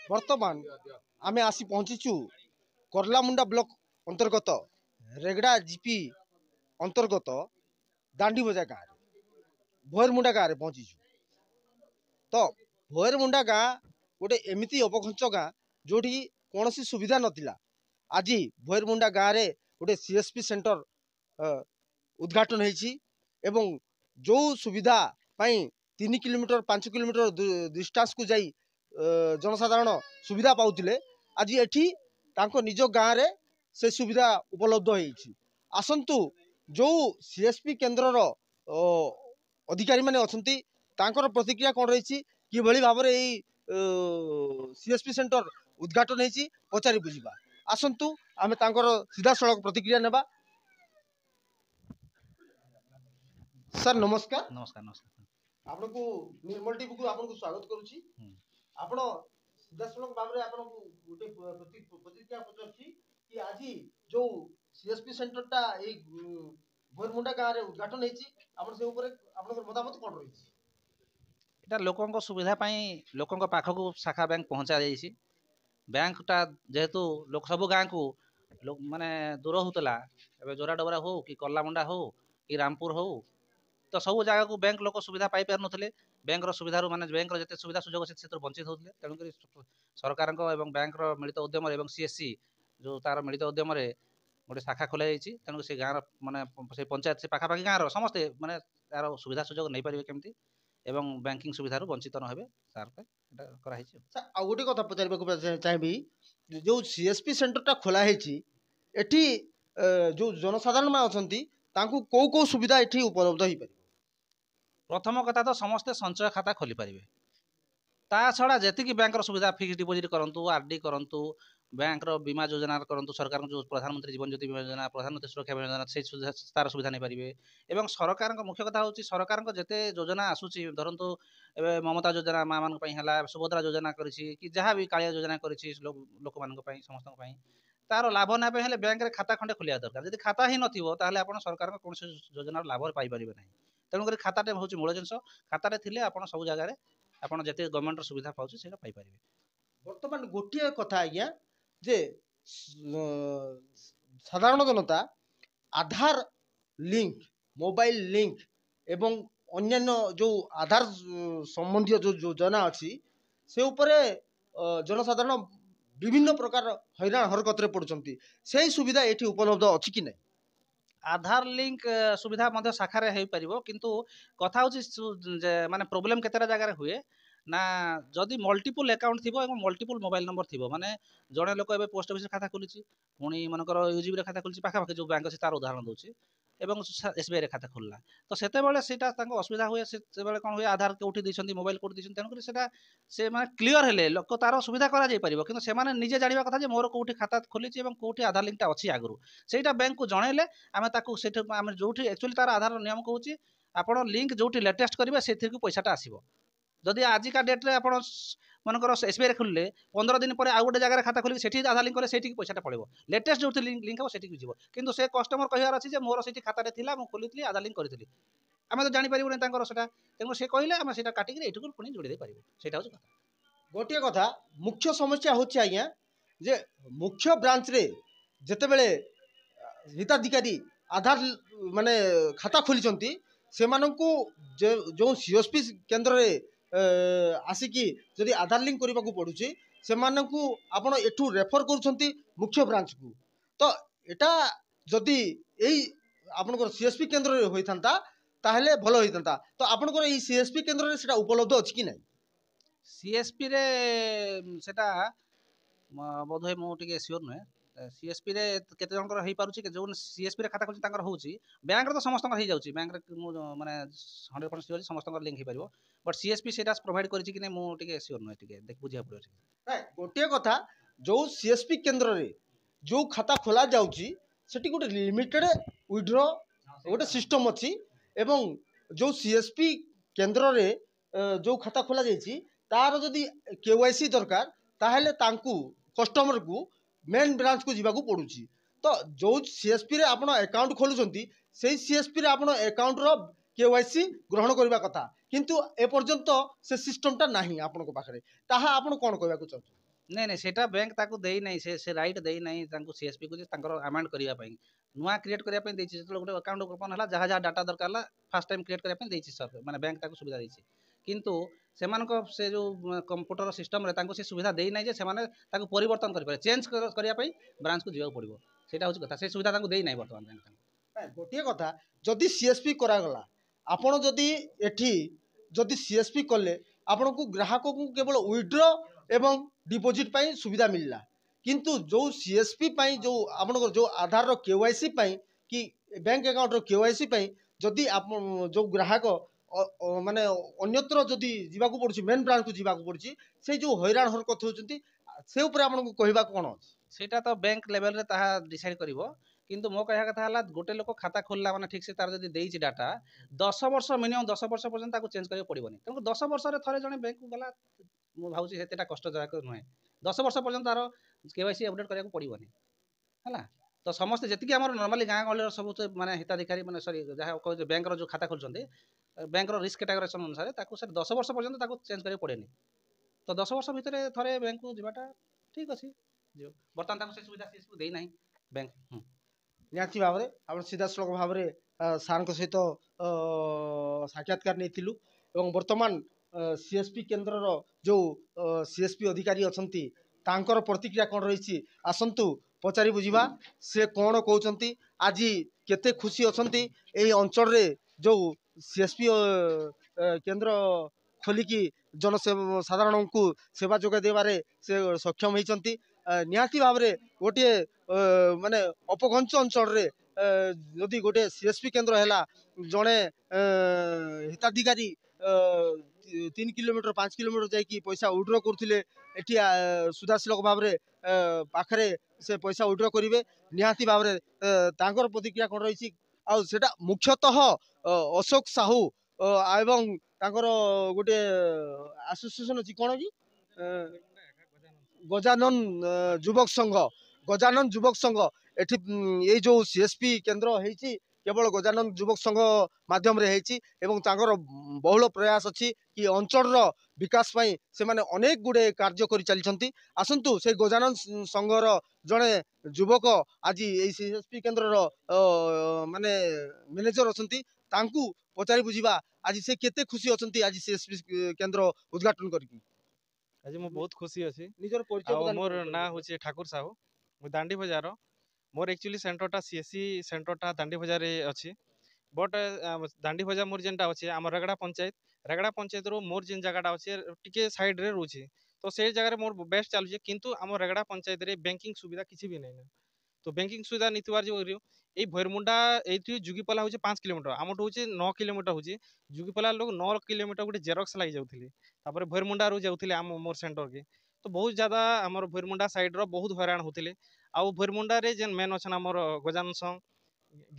बर्तमान आमे आसी पहुंचीचु करलामुंडा ब्लॉक अंतर्गत रेगड़ा जीपी अंतर्गत दांडी बजा गाँव भोरमुंडा गाँव में पहुंचीचु। तो भोरमुंडा गाँ गोटे एमती अपघंच गाँ जोटी कौन सुविधा नथिला। आज भोरमुंडा गाँव में गोटे सीएसपी सेंटर उद्घाटन होती एवं जो सुविधा 3 किलोमीटर 5 किलोमीटर डिस्टेंस को जाई जनसाधारण सुविधा पाउतिले आज एठी तांको निज गाँव में से सुविधा उपलब्ध होती। आसंतु जो सीएसपी केन्द्र अधिकारी माने अछंती तांकर प्रतिक्रिया कौन रही कि भाव में सीएसपी सेंटर उद्घाटन होती पचारि बुझा। आसंतु आमे तांकर सीधा सड़क प्रतिक्रिया नेबा। सर नमस्कार। नमस्कार नमस्कार आपको निर्मल टीवी को आपको स्वागत करुछि। आपण सीधा सड़क भाव में आपन गोटे प्रतिक्रिया पचारछि कि आज जो सीएसपी सेंटर टा ए भोरमुंडा गाँव रे उद्घाटन होती आपण से ऊपर आपन मतामत कोन रही? एटा लोकों सुविधा लोकों पाखक शाखा बैंक पहुँचा जाइए। बैंकटा जेहेतु लोक सब गाँ को माने दूर होता जोरा डबरा हो कि करलामुंडा हो कि रामपुर हो तो सब जगह को बैंक लोक सुविधा पाई पार नथिले। बैंक सुविधा माने बैंक जिते सुविधा सुजोग से वंचित होते। तेणुक सरकार बैंक मिलित उद्यम सीएससी जो तार मिलित उद्यम गोटे शाखा खोल जाइए। तेणुक से गाँव माने से पंचायत से पाखापाखि गाँव समस्ते माने तार सुविधा सुजोग नहीं पारे केमती एवं बैंकिंग सुविधा वंचित न हे तार कराई। आ गोटे कथा पचार चाहिए जो सीएसपी सेंटर टा खोला एठी जो जनसाधारण में अछंती तांकु को को सुविधा एठी उपलब्ध हो पारे? प्रथम कथा तो समस्ते संचय खाता खोली पारे। ता छड़ा जेतिकी बैंक सुविधा फिक्स डिपोजिट करंतु आरडी करंतु बैंक बीमा योजना करंतु सरकार जो प्रधानमंत्री जीवन ज्योति बीमा योजना प्रधानमंत्री सुरक्षा बीमा योजना से तार सुविधा नहीं पारे। एवं सरकार मुख्य कथा होची सरकार जेते योजना आसुची धरंतु एबे ममता योजना माँ मान है सुभद्रा योजना करिछि कि जहाँ भी कालिया योजना करिछि लोक मान समस्त तार लाभ ना हेले बैंक रे खाता खंडे खोलिया दरकार। यदि खाता ही नथिबो ताहले आपण सरकार कौन योजनार लाभ पाई पारिबे नहीं। तेणुक खाताटे हूँ मूल जिन खाताटे थिले आपण सब जगह आपड़ जिते गवर्नमेंट सुविधा पाँच से पाई पारे। बर्तमान गोटे कथा आज्ञा जे साधारण जनता आधार लिंक मोबाइल लिंक एवं अन्यान्य जो आधार संबंधी जो योजना अच्छी से उपरे जनसाधारण विभिन्न प्रकार हैरान हरकत पड़ुंट से सुविधा ये उपलब्ध अच्छी कि नहीं? आधार लिंक सुविधा मध्य शाखा हो पारिबो किंतु कथा होची माने प्रॉब्लम केतेरा जगह हुए ना जदि मल्टीपल अकाउंट थी मल्टीपल मोबाइल नंबर थी माने जड़े लोक ए पोस्ट ऑफिस खाता खोली पुणी मनकर यूजीबी खाता खोली पाखापाखि जो बैंक अच्छे तार उदाहरण दूसरी एवं एसबीआई खाता खोलला तो सेतेबेले सेटा असुविधा हुए से कौन हुए आधार कौटी देछंती मोबाइल कौटी देछंती तेणुक सेटा से माने क्लियर हेले लोक तार सुविधा करा जाई परिबो किंतु से माने निजे जानिबा कथा जे मोर कौटी खाता खोलीची एवं कौटी आधार लिंकटा अछि आगरु सेटा बैंक को जणैले आमे ताकू सेठ आमे जोठी एक्चुअली तार आधार नियम कहूची आपण लिंक जोठी लेटेस्ट करिवे सेथिर को पैसाटा आसीबो। जदि आजिका डेट्रे आप मनकर एसबीआई खोलिले 15 दिन पर आउ गोटे जगह खाता खोलिक सेठी आधार लिंक कले सेठी पैसाटा पड़ो लेटेस्ट जो लिंक हो सेठी जीव किंतु से कस्टमर कहार अच्छी मोर से खाताटे थिला मु खोली आधार लिंक करी आम तो जापर ना तेणु से कहले आम से काटिक ये पुणी जोड़ी पार्बू से कथा। गोटे कथा मुख्य समस्या होची आज्ञा जे मुख्य ब्रांच रे जेतेबेले हिताधिकारी आधार माने खाता खोली से मानकु जो सीएसपी केन्द्र रे आसिकी जदि आधार लिंक करने को पड़ुछि से मानकु आपण एठू रेफर करूछंती मुख्य ब्रांच को तो एटा जदि एई आपनकर सीएसपी केन्द्र रे होइथांता ताहले भलो होइथांता तो आपनकर एई सीएसपी केन्द्र रे सेटा उपलब्ध अछि कि नहीं? सीएसपी रे सेटा बोधय मु टिके श्योर नुहे सीएसपी रे केते जनकर हेई पारुछि जो सीएसपी रे खाता खोलि तांकर होउछि बैंक रे तो समस्त हेई जाउछि बैंक रे माने 100% श्योर समस्त लिंक हेई परिबो बट सीएसपी सेटा प्रोवाइड करिछि कि नै मु टिके श्योर नुहे टिके देख बुझिया पड़ो छै। गोटे कथा जो सीएसपी केन्द्र रे जो खाता खोला जाउछि सेठी गोटे लिमिटेड विड्रॉ गोटे सिस्टम अछि एवं जो सीएसपी केन्द्र रे जो खाता खोला जाइछि तार जदि केवाईसी दरकार ताहले तांकू कस्टमर को मेन ब्रांच को जीवा को पड़ुछि तो जो सीएसपी रे आपण अकाउंट खोलुछंती सेही सीएसपी रे आपण अकाउंट रो केवाईसी ग्रहण करबा कथा किंतु ए पर्यंत से सिस्टमटा नाही आपण को पाखरे ताहा आपण कोन कहबा को चाहू? ନାଇଁ ନାଇଁ ସେଟା ବ୍ୟାଙ୍କ ତାକୁ ଦେଇ ନାହିଁ, ସେ ରାଇଟ୍ ଦେଇ ନାହିଁ ତାଙ୍କୁ ସିଏସପି କୁ ଯେ ତାଙ୍କର ଆମାଉଣ୍ଟ କରିବା ପାଇଁ, ନୂଆ କ୍ରିଏଟ୍ କରିବା ପାଇଁ ଦେଇଛି। ଯେତେବେଳେ ଗୋଟେ ଆକାଉଣ୍ଟ ଓପନ୍ ହେଲା ଯାହା ଯାହା ଡାଟା ଦରକାର ହେଲା ଫାର୍ଷ୍ଟ ଟାଇମ୍ କ୍ରିଏଟ୍ କରିବା ପାଇଁ ଦେଇଛି ସର, ମାନେ ବ୍ୟାଙ୍କ ତାକୁ ସୁବିଧା ଦେଇଛି। କିନ୍ତୁ ସେମାନଙ୍କ ସେ ଯେଉଁ କମ୍ପ୍ୟୁଟର ସିଷ୍ଟମରେ ତାଙ୍କୁ ସେ ସୁବିଧା ଦେଇନାହିଁ ଯେ ସେମାନେ ତାକୁ ପରିବର୍ତ୍ତନ କରିପାରିବେ, ଚେଞ୍ଜ କରିବା ପାଇଁ ବ୍ରାଞ୍ଚକୁ ଯିବାକୁ ପଡ଼ିବ। ସେଇଟା ହେଉଛି କଥା, ସେ ସୁବିଧା ତାଙ୍କୁ ଦେଇନାହିଁ ବର୍ତ୍ତମାନ ବ୍ୟାଙ୍କ ତାଙ୍କୁ। ଗୋଟିଏ କଥା, ଯଦି ସିଏସପି କରାଗଲା, ଆପଣ ଯଦି ଏଠି ଯଦି ସିଏସପି କଲେ ଆପଣଙ୍କୁ ଗ୍ରାହକକୁ କେବଳ ୱିଡ୍ର ଏବଂ ডিপোজিট ପାଇଁ ସୁବିଧା ମିଳିଲା। କିନ୍ତୁ ଯେଉଁ ସିଏସପି ପାଇଁ ଯେଉଁ ଆପଣଙ୍କର ଯେଉଁ ଆଧାରର କେୱାଇସି ପାଇଁ କି ବ୍ୟାଙ୍କ ଆକାଉଣ୍ଟର କେୱାଇସି ପାଇଁ ଯଦି ଆପଣ ଯେଉଁ ଗ୍ରାହକ ମାନେ ଅନ୍ୟତ୍ର ଯଦି ଯିବାକୁ ପଡ଼ୁଛି ମେନ୍ ବ୍ରାଞ୍ଚକୁ ଯିବାକୁ ପଡ଼ୁଛି, ସେଇ ଯେଉଁ ହଇରାଣ ହରକତ ହେଉଛନ୍ତି ସେ ଉପରେ ଆପଣଙ୍କୁ କହିବାକୁ କ'ଣ ଅଛି? ସେଇଟା ତ ବ୍ୟାଙ୍କ ଲେଭେଲରେ ତାହା ଡିସାଇଡ୍ କରିବ। କିନ୍ତୁ ମୋ କହିବା କଥା ହେଲା ଗୋଟେ ଲୋକ ଖାତା ଖୋଲିଲା ମାନେ ଠିକ୍ ସେ ତାର ଯଦି ଦେଇଛି ଡାଟା 10 ବର୍ଷ, ମିନିମମ୍ 10 ବର୍ଷ ପର୍ଯ୍ୟନ୍ତ ତାକୁ ଚେଞ୍ଜ କରିବାକୁ ପଡ଼ିବନି। ତେଣୁ 10 ବର୍ଷରେ ଥରେ ଜଣେ ବ୍ୟାଙ୍କକୁ ଗଲା, ମୁଁ ଭାବୁଛି ସେତେଟା କଷ୍ଟଦାୟକ ନୁହେଁ। 10 ବର୍ଷ ପର୍ଯ୍ୟନ୍ତ ତାର କେୱାଇସି ଅପଡେଟ୍ କରିବାକୁ ପଡ଼ିବନି ହେଲା। ତ ସମସ୍ତେ ଯେତିକି ଆମର ନର୍ମାଲି ଗାଁ ଗହଳିର ସବୁ ମାନେ ହିତାଧିକାରୀ ମାନେ ସରି ଯାହା କହୁଛି ବ୍ୟାଙ୍କର ଯେଉଁ ଖାତା ଖୋଲୁଛନ୍ତି ବ୍ୟାଙ୍କର ରିସ୍କ କ୍ୟାଟାଗୋରାଇଜେସନ୍ ଅନୁସାରେ ତାକୁ ସେ 10 ବର୍ଷ ପର୍ଯ୍ୟନ୍ତ ତାକୁ ଚେଞ୍ଜ କରିବାକୁ ପଡ଼େନି। ତ 10 ବର୍ଷ ଭିତରେ ଥରେ ବ୍ୟାଙ୍କକୁ ଯିବାଟା ଠିକ୍ ଅଛି। ବର୍ତ୍ତମାନ ତାଙ୍କୁ ସେ ସୁବିଧା ସିଏସପି ଦେଇନାହିଁ ବ୍ୟାଙ୍କ। ନିହାତି ଭାବରେ ଆମେ ସିଧାସଳଖ ଭାବରେ ସାର୍ଙ୍କ ସହିତ ସାକ୍ଷାତକାର ନେଇଥିଲୁ ଏବଂ ବର୍ତ୍ତମାନ ସିଏସପି କେନ୍ଦ୍ରର ଯେଉଁ ସିଏସପି ଅଧିକାରୀ ଅଛନ୍ତି ତାଙ୍କର ପ୍ରତିକ୍ରିୟା କ'ଣ ରହିଛି ଆସନ୍ତୁ ପଚାରି ବୁଝିବା ସେ କ'ଣ କହୁଛନ୍ତି। ଆଜି କେତେ ଖୁସି ଅଛନ୍ତି ଏହି ଅଞ୍ଚଳରେ ଯେଉଁ ସିଏସପି କେନ୍ଦ୍ର ଖୋଲିକି ସାଧାରଣଙ୍କୁ ସେବା ଯୋଗାଇ ଦେବାରେ ସେ ସକ୍ଷମ ହେଇଛନ୍ତି। ନିହାତି ଭାବରେ ଗୋଟିଏ ମାନେ ଅପଘଞ୍ଚ ଅଞ୍ଚଳରେ ଯଦି ଗୋଟେ ସିଏସପି କେନ୍ଦ୍ର ହେଲା, ଜଣେ ହିତାଧିକାରୀ 3 କିଲୋମିଟର 5 କିଲୋମିଟର ଯାଇକି ପଇସା ୱିଡ୍ର କରୁଥିଲେ, ଏଠି ସୁଧାଶୀଳକ ଭାବରେ ପାଖରେ ସେ ପଇସା ୱିଡ୍ର କରିବେ। ନିହାତି ଭାବରେ ତାଙ୍କର ପ୍ରତିକ୍ରିୟା କ'ଣ ରହିଛି, ଆଉ ସେଟା ମୁଖ୍ୟତଃ ଅଶୋକ ସାହୁ ଏବଂ ତାଙ୍କର ଗୋଟେ ଆସୋସିଏସନ୍ ଅଛି କ'ଣ କି ଗଜାନନ ଯୁବକ ସଂଘ, ଗଜାନନ ଯୁବକ ସଂଘ ଏଠି ଏଇ ଯେଉଁ ସିଏସପି କେନ୍ଦ୍ର ହେଇଛି କେବଳ ଗଜାନନ ଯୁବକ ସଂଘ ମାଧ୍ୟମରେ ହେଇଛି ଏବଂ ତାଙ୍କର ବହୁଳ ପ୍ରୟାସ ଅଛି କି ଅଞ୍ଚଳର ବିକାଶ ପାଇଁ ସେମାନେ ଅନେକ ଗୁଡ଼ିଏ କାର୍ଯ୍ୟ କରିଚାଲିଛନ୍ତି। ଆସନ୍ତୁ ସେଇ ଗଜାନନ ସଂଘର ଜଣେ ଯୁବକ ଆଜି ଏଇ ସିଏସପି କେନ୍ଦ୍ରର ମାନେ ମ୍ୟାନେଜର ଅଛନ୍ତି, ତାଙ୍କୁ ପଚାରି ବୁଝିବା ଆଜି ସେ କେତେ ଖୁସି ଅଛନ୍ତି ଆଜି ସିଏସପି କେନ୍ଦ୍ର ଉଦ୍ଘାଟନ କରିକି। ଆଜି ମୁଁ ବହୁତ ଖୁସି ଅଛି। ନିଜର ପରିଚୟ ଆଉ ପ୍ରଦାନ ମୋର କରନ୍ତୁ। ନାଁ ହେଉଛି ଠାକୁର ସାହୁ, ମୁଁ ଦାଣ୍ଡି ବଜାର। ମୋର ଆକ୍ଚୁଆଲି ସେଣ୍ଟରଟା ସିଏସସି ସେଣ୍ଟରଟା ଦାଣ୍ଡି ବଜାରରେ ଅଛି। ବଟ୍ ଦାଣ୍ଡି ବଜାର ମୋର ଯେନ୍ଟା ଅଛି ଆମର ରେଗଡ଼ା ପଞ୍ଚାୟତରୁ ମୋର ଯେନ୍ ଜାଗାଟା ଅଛି ଟିକେ ସାଇଡ଼୍ରେ ରହୁଛି। ତ ସେଇ ଜାଗାରେ ମୋର ବେଷ୍ଟ ଚାଲୁଛି, କିନ୍ତୁ ଆମ ରେଗଡ଼ା ପଞ୍ଚାୟତରେ ବ୍ୟାଙ୍କିଂ ସୁବିଧା କିଛି ବି ନାହିଁ। ତ ବ୍ୟାଙ୍କିଂ ସୁବିଧା ନେଇଥିବାର ଯୋଗୁଁ এই ভৈরমুন্ডা এইটি যুগিপলা হচ্ছে 5 কিলোমিটার, আমଠୁ হচ্ছে 9 কিলোমিটার হচ্ছে। যুগিপলা লোক 9 কিলোমিটার গোটে জেরক্স লাগি যাଉଥିଲେ, তারপরে ভৈরমুন্ডাରୁ যাଉଥିଲେ ଆମ মোর সেন্টরকে। তো ବହୁତ ज़्यादा ଆମର ଭୈରମୁଣ୍ଡା ସାଇଡ଼୍ର ବହୁତ ହଇରାଣ ହେଉଥିଲେ। ଆଉ ଭୈରମୁଣ୍ଡାରେ ଯେନ୍ ମେନ୍ ଅଛନ୍ ଆମର ଗଜାନନ ସଂଘ,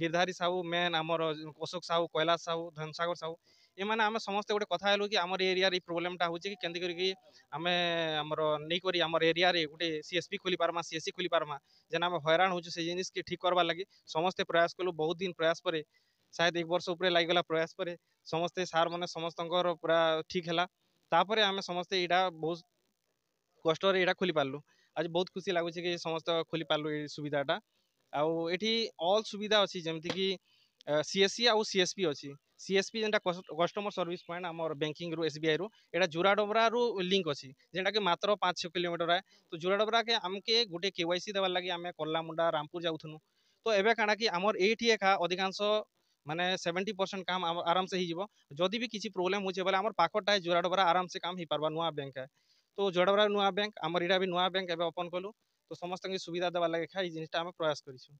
ଗିରଧାରୀ ସାହୁ, ମେନ୍ ଆମର ଅଶୋକ ସାହୁ, କୈଳାସ ସାହୁ, ଧନସାଗର ସାହୁ, ଏମାନେ ଆମେ ସମସ୍ତେ ଗୋଟେ କଥା ହେଲୁ କି ଆମର ଏରିଆରେ ଏଇ ପ୍ରୋବ୍ଲେମଟା ହେଉଛି କି କେମିତି କରିକି ଆମେ ଆମର ନେଇକରି ଆମର ଏରିଆରେ ଗୋଟେ ସିଏସପି ଖୋଲି ପାରମା, ସିଏସସି ଖୋଲି ପାରମା, ଯେନ୍ ଆମେ ହଇରାଣ ହେଉଛୁ ସେ ଜିନିଷକେ ଠିକ୍ କରବାର୍ ଲାଗି ସମସ୍ତେ ପ୍ରୟାସ କଲୁ। ବହୁତ ଦିନ ପ୍ରୟାସ ପରେ शायद 1 वर्ष उपरे लागिगला प्रयास पर समस्ते सार मैंने समस्त पूरा ठीक है। तापर आम समस्ते यहाँ बहुत कष्ट यहाँ खोली पार्लु। आज बहुत खुशी लगुच कि समस्त खोली पार्लु ये सुविधाटा। आउ ये ऑल सुविधा अच्छी जमती कि सीएससी आउ सीएसपी अच्छी। सीएसपी जेनटा कस्टमर सर्विस पॉइंट आम बैंकिंग रु एसबीआई रु एटा जोराडोबरा रु लिंक अच्छी, जेनटा कि मात्र 5-6 किलोमीटर है। तो जोराडोबरा के आमके गोटे केवाईसी देवार लगी आम कलामुंडा रामपुर जाऊँ। तो एवं काଣା कि आमर एठी एका अधिकांश माने 70% काम आराम से ही जदि भी किसी प्रोब्लेम होचे बोले आमर पाखटा है जोराडोबरा आराम से काम ही पारबा। नुआ बैंक है तो जोराडोबरा नुआ बैंक आमर इडा भी नुआ बैंक एवं ओपन कलु। तो समस्त सुविधा देवार लगे खाई जिनिसटा आम प्रयास करिछु।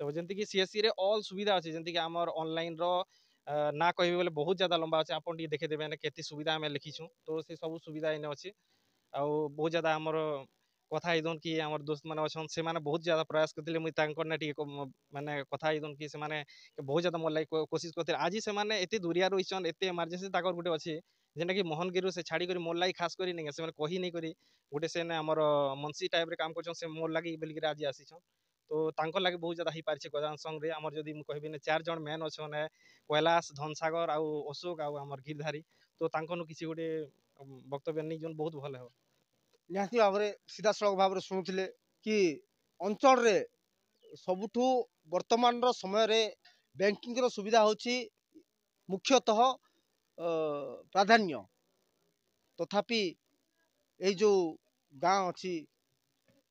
तो जंती कि सीएससी रे ऑल सुविधा अच्छी, जंती कि आमर ऑनलाइन रो ना कहबे बोले बहुत ज़्यादा लंबा अच्छे। आपन टी देखे देबे केते सुविधा आम लिखिछु। तो से सब सुविधा इने अच्छी। आउ बहुत ज़्यादा आमर कथा आईदन कि आम दोस्त मैंने अच्छा से मैंने बहुत ज़्यादा प्रयास करते मुझे माने कथा आईदन कि से बहुत ज़्यादा मोर लाइक कोशिश करते। आज से मैंने एत दूरिया रहीछन एत इमरजेंसी ताकर गोटे अच्छे जेनटा कि मोहनगिरी से छाड़ी कर मोर लगी खास कर नहीं से कही नहीं करी गोटे से आमर मनसी टाइप रे काम कर मोर लगी बोलिक आज आसीछन। तो तांकर लगे बहुत ज़्यादा ही पारिछे गजानन संघ रे आमर जदि मु कहबी 4 जन मेन अच्छन कैलाश धनसागर आउ अशोक आउ आमर गिरधारी। तो तांकनु किसी गोटे वक्तव्य नहीं जोन बहुत भल हो। ନିହାତି ଭାବରେ ସିଧାସଳଖ ଭାବରେ ଶୁଣୁଥିଲେ କି ଅଞ୍ଚଳରେ ସବୁଠୁ ବର୍ତ୍ତମାନର ସମୟରେ ବ୍ୟାଙ୍କିଂର ସୁବିଧା ହେଉଛି ମୁଖ୍ୟତଃ ପ୍ରାଧାନ୍ୟ। ତଥାପି ଏଇ ଯେଉଁ ଗାଁ ଅଛି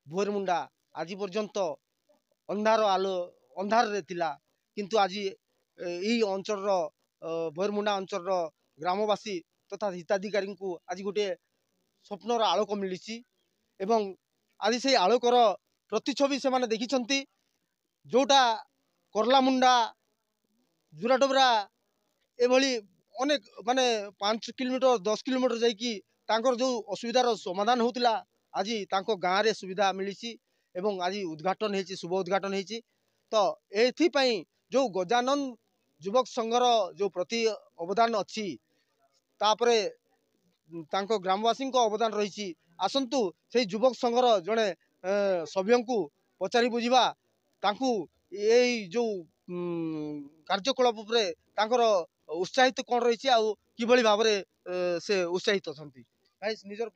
ଭୁଅରମୁଣ୍ଡା ଆଜି ପର୍ଯ୍ୟନ୍ତ ଅନ୍ଧାରରେ ଥିଲା, କିନ୍ତୁ ଆଜି ଏଇ ଅଞ୍ଚଳର ଭୁଅରମୁଣ୍ଡା ଅଞ୍ଚଳର ଗ୍ରାମବାସୀ ତଥା ହିତାଧିକାରୀଙ୍କୁ ଆଜି ଗୋଟିଏ ସ୍ୱପ୍ନର ଆଲୋକ ମିଳିଛି ଏବଂ ଆଜି ସେଇ ଆଲୋକର ପ୍ରତିଛବି ସେମାନେ ଦେଖିଛନ୍ତି, ଯେଉଁଟା କର୍ଲାମୁଣ୍ଡା ଜୁରାଡୋବରା ଏଭଳି ଅନେକ ମାନେ 5 କିଲୋମିଟର 10 କିଲୋମିଟର ଯାଇକି ତାଙ୍କର ଯେଉଁ ଅସୁବିଧାର ସମାଧାନ ହେଉଥିଲା ଆଜି ତାଙ୍କ ଗାଁରେ ସୁବିଧା ମିଳିଛି ଏବଂ ଆଜି ଉଦ୍ଘାଟନ ହେଇଛି, ଶୁଭ ଉଦ୍ଘାଟନ ହେଇଛି। ତ ଏଥିପାଇଁ ଯେଉଁ ଗଜାନନ ଯୁବକ ସଂଘର ଯେଉଁ ପ୍ରତି ଅବଦାନ ଅଛି, ତାପରେ ତାଙ୍କ ଗ୍ରାମବାସୀଙ୍କ ଅବଦାନ ରହିଛି। ଆସନ୍ତୁ ସେଇ ଯୁବକ ସଂଘର ଜଣେ ସଭ୍ୟଙ୍କୁ ପଚାରି ବୁଝିବା ତାଙ୍କୁ ଏଇ ଯେଉଁ କାର୍ଯ୍ୟକଳାପ ଉପରେ ତାଙ୍କର ଉତ୍ସାହିତ କ'ଣ ରହିଛି ଆଉ କିଭଳି ଭାବରେ ସେ ଉତ୍ସାହିତ ଅଛନ୍ତି। ନିଜର